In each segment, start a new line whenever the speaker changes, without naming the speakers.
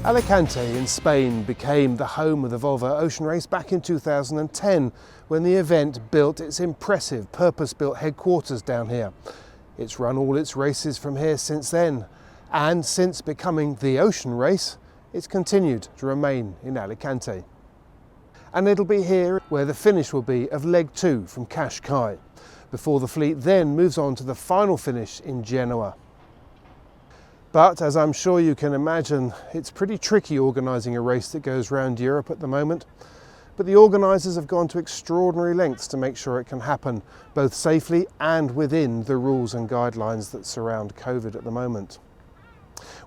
Alicante in Spain became the home of the Volvo Ocean Race back in 2010 when the event built its impressive purpose-built headquarters down here. It's run all its races from here since then, and since becoming the Ocean Race, it's continued to remain in Alicante. And it'll be here where the finish will be of leg 2 from Cascais, before the fleet then moves on to the final finish in Genoa. But as I'm sure you can imagine, it's pretty tricky organising a race that goes round Europe at the moment. But the organisers have gone to extraordinary lengths to make sure it can happen, both safely and within the rules and guidelines that surround COVID at the moment.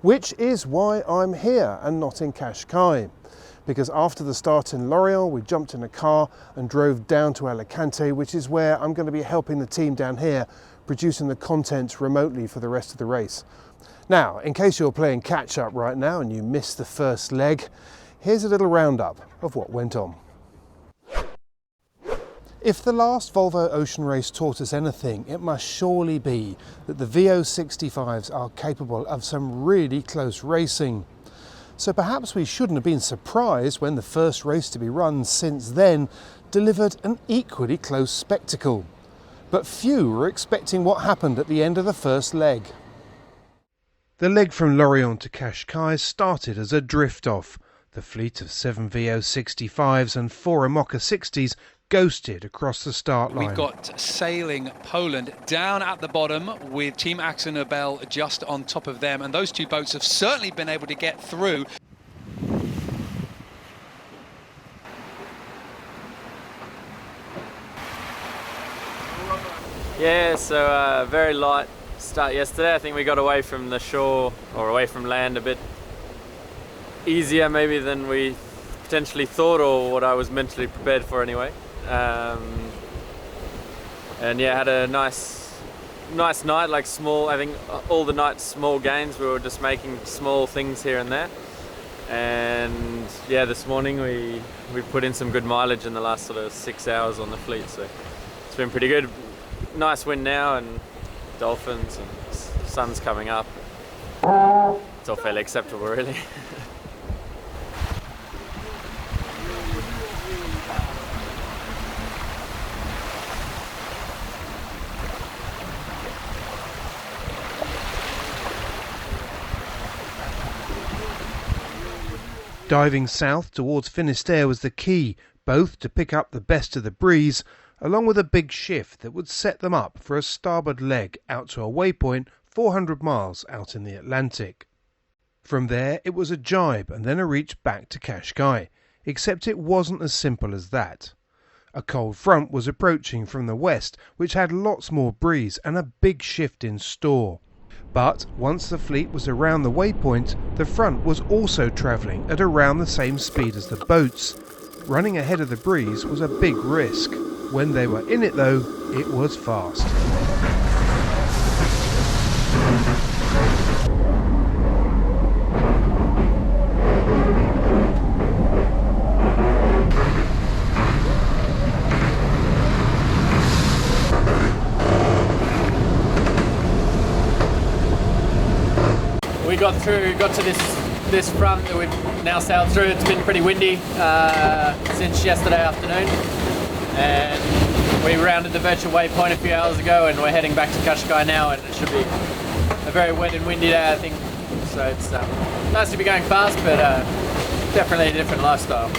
Which is why I'm here and not in Cascais. Because after the start in Lorient, we jumped in a car and drove down to Alicante, which is where I'm going to be helping the team down here, producing the content remotely for the rest of the race. Now, in case you're playing catch up right now and you missed the first leg, here's a little roundup of what went on. If the last Volvo Ocean Race taught us anything, it must surely be that the VO65s are capable of some really close racing. So perhaps we shouldn't have been surprised when the first race to be run since then delivered an equally close spectacle. But few were expecting what happened at the end of the first leg. The leg from Lorient to Cascais started as a drift-off. The fleet of 7 VO65s and 4 Amoca 60s ghosted across the start line.
We've got Sailing Poland down at the bottom with Team Axel Nobel just on top of them, and those two boats have certainly been able to get through.
Yeah, so very light start yesterday. I think we got away from the shore, or away from land, a bit easier maybe than we potentially thought, or what I was mentally prepared for anyway. And yeah, had a nice night, like small, I think all the nights small gains. We were just making small things here and there. And yeah, this morning we put in some good mileage in the last sort of 6 hours on the fleet, so it's been pretty good. Nice wind now and dolphins and sun's coming up. It's all fairly acceptable, really.
Diving south towards Finisterre was the key, both to pick up the best of the breeze, along with a big shift that would set them up for a starboard leg out to a waypoint 400 miles out in the Atlantic. From there it was a jibe and then a reach back to Cascais, except it wasn't as simple as that. A cold front was approaching from the west, which had lots more breeze and a big shift in store. But once the fleet was around the waypoint, the front was also travelling at around the same speed as the boats. Running ahead of the breeze was a big risk. When they were in it though, it was fast.
We got to this front that we've now sailed through. It's been pretty windy since yesterday afternoon, and we rounded the virtual waypoint a few hours ago, and we're heading back to Cascais now, and it should be a very wet and windy day, I think. So it's nice to be going fast, but definitely a different lifestyle.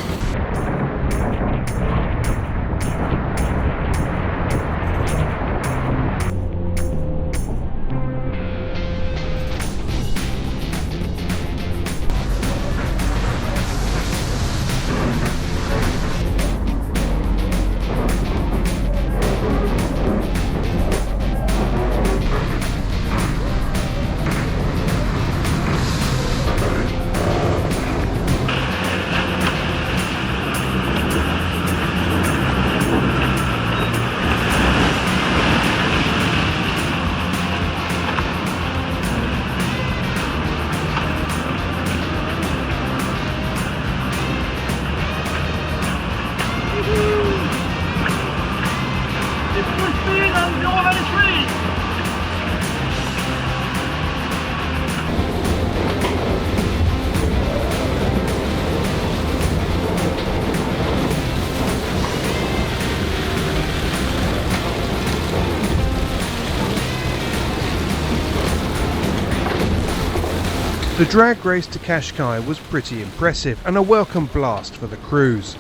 The drag race to Qashqai was pretty impressive and a welcome blast for the crews.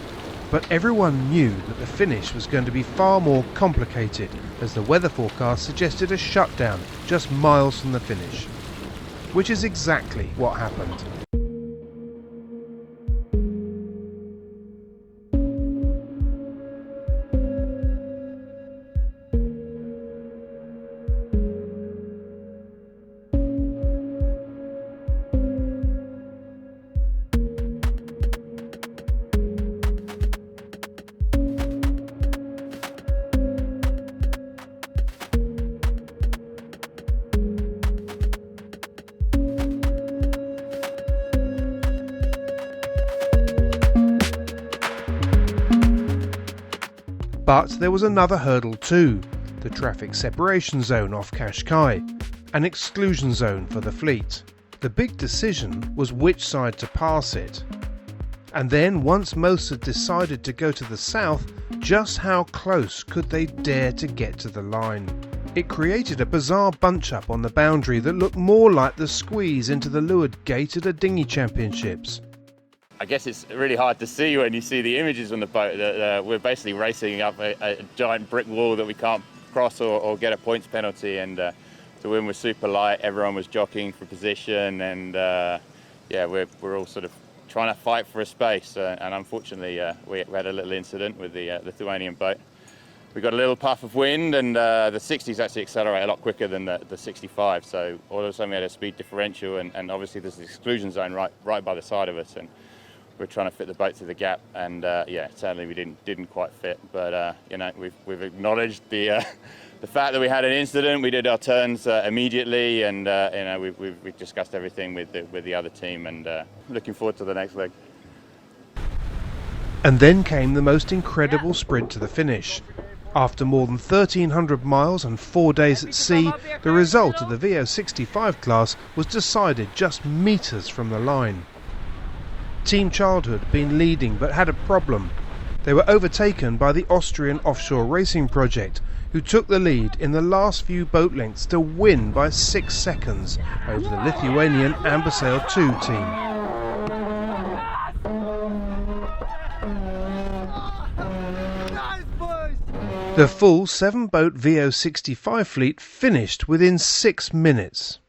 But everyone knew that the finish was going to be far more complicated, as the weather forecast suggested a shutdown just miles from the finish. Which is exactly what happened. But there was another hurdle too, the traffic separation zone off Qashqai, an exclusion zone for the fleet. The big decision was which side to pass it. And then once most had decided to go to the south, just how close could they dare to get to the line? It created a bizarre bunch-up on the boundary that looked more like the squeeze into the leeward gate at a dinghy championships.
I guess it's really hard to see when you see the images on the boat that we're basically racing up a giant brick wall that we can't cross or get a points penalty, and the wind was super light, everyone was jockeying for position, and yeah, we're all sort of trying to fight for a space, and unfortunately we had a little incident with the Lithuanian boat. We got a little puff of wind, and the 60s actually accelerate a lot quicker than the 65, so all of a sudden we had a speed differential, and obviously there's an exclusion zone right by the side of us, and we're trying to fit the boat through the gap, and yeah, sadly we didn't quite fit. But you know, we've acknowledged the fact that we had an incident. We did our turns immediately, and you know, we've discussed everything with the other team, and looking forward to the next leg.
And then came the most incredible sprint to the finish. After more than 1,300 miles and 4 days at sea, the result of the VO65 class was decided just metres from the line. Team Childhood had been leading but had a problem. They were overtaken by the Austrian offshore racing project, who took the lead in the last few boat lengths to win by 6 seconds over the Lithuanian Ambersail 2 team. The full 7-boat VO65 fleet finished within 6 minutes.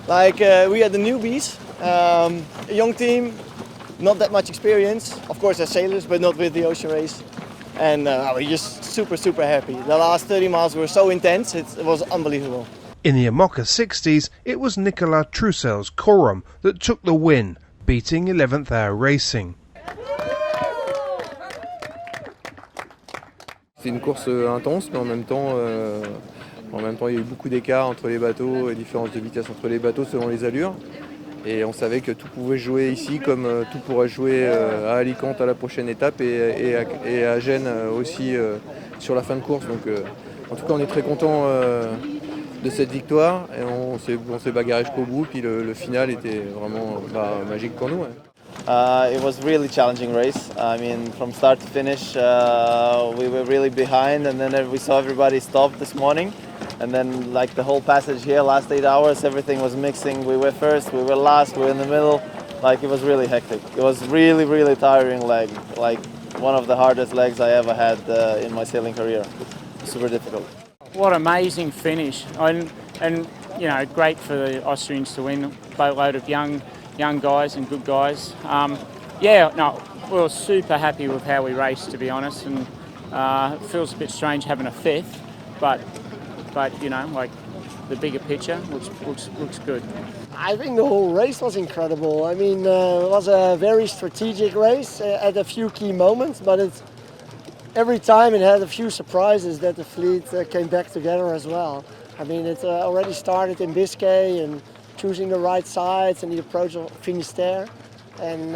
We had the newbies, a young team, not that much experience, of course as sailors, but not with the ocean race. And we're just super happy. The last 30 miles were so intense, it was unbelievable.
In the Amoca 60s, it was Nicolas Troussel's Corum that took the win, beating 11th Hour Racing.
C'est une course intense, mais en même temps, il y a eu beaucoup d'écart entre les bateaux et différence de vitesse entre les bateaux selon les allures. Et on savait que tout pouvait jouer ici comme tout pourrait jouer à Alicante à la prochaine étape et à Gênes aussi sur la fin de course. Donc en tout cas on est très content de cette victoire et on s'est bagarré jusqu'au bout, puis le final était vraiment magique pour nous.
It was really challenging race. I mean, from start to finish, we were really behind, and then we saw everybody stop this morning. And then, like the whole passage here, last 8 hours, everything was mixing. We were first, we were last, we were in the middle. Like, it was really hectic. It was really tiring leg. Like, one of the hardest legs I ever had in my sailing career. Super difficult.
What an amazing finish. And you know, great for the Austrians to win. Boatload of young guys and good guys. Yeah, no, we were super happy with how we raced, to be honest. And it feels a bit strange having a fifth, but you know, like the bigger picture looks good.
I think the whole race was incredible. I mean, it was a very strategic race at a few key moments, but every time it had a few surprises that the fleet came back together as well. I mean, it already started in Biscay and choosing the right sides and the approach of Finisterre, and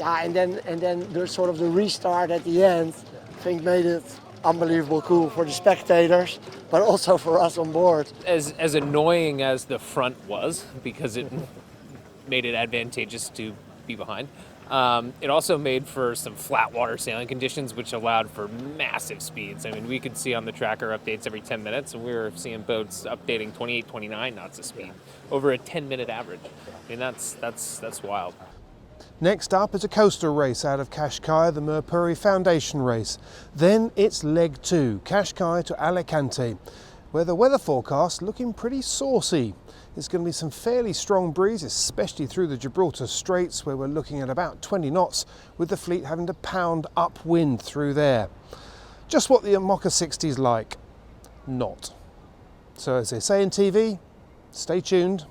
yeah, and then there's sort of the restart at the end. I think made it unbelievable cool for the spectators, but also for us on board.
As annoying as the front was, because it made it advantageous to be behind, It also made for some flat water sailing conditions, which allowed for massive speeds. I mean, we could see on the tracker updates every 10 minutes, and we were seeing boats updating 28, 29 knots of speed over a 10-minute average. I mean, that's wild.
Next up is a coastal race out of Cascais, the Merpuri Foundation race. Then it's leg 2, Cascais to Alicante, where the weather forecast looking pretty saucy. There's going to be some fairly strong breeze, especially through the Gibraltar Straits, where we're looking at about 20 knots, with the fleet having to pound upwind through there. Just what the Mocha 60's like. Not. So as they say in TV, stay tuned.